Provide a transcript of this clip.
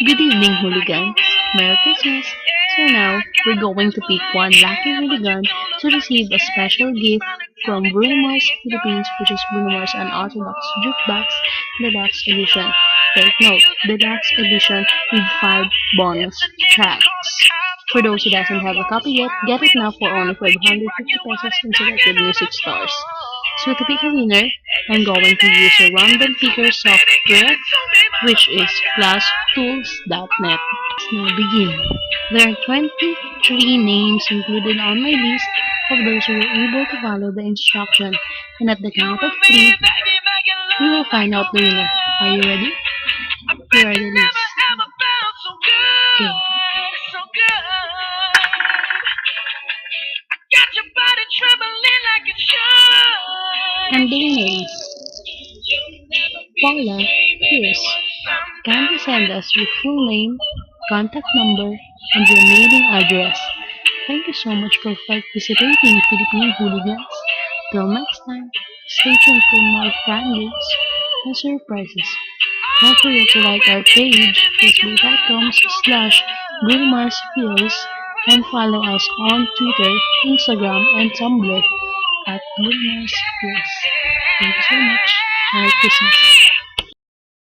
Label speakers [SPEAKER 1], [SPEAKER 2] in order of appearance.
[SPEAKER 1] Good evening, hooligans. Merry Christmas. So now, we're going to pick one lucky hooligan to receive a special gift from Bruno Mars Philippines, which is Bruno Mars Unorthodox Jukebox Deluxe Edition. Take note, Deluxe Edition with 5 bonus tracks. For those who doesn't have a copy yet, get it now for only 550 pesos in selected music stores. So to pick a winner, I'm going to use a random picker software, which is plusTools.net. Let's now begin. There are 23 names included on my list of those who were able to follow the instruction, and at the count of 3, we will find out the winner. Are you ready? Here are the lists. Okay. And their names. Paula Pierce. Kindly send us your full name, contact number, and your mailing address. Thank you so much for participating, Philippine hooligans. Till next time, stay tuned for more fun games and surprises. Don't forget to like our page, facebook.com/BrunoMarsPills, and follow us on Twitter, Instagram, and Tumblr at BrunoMarsPills. Thank you so much. Merry Christmas.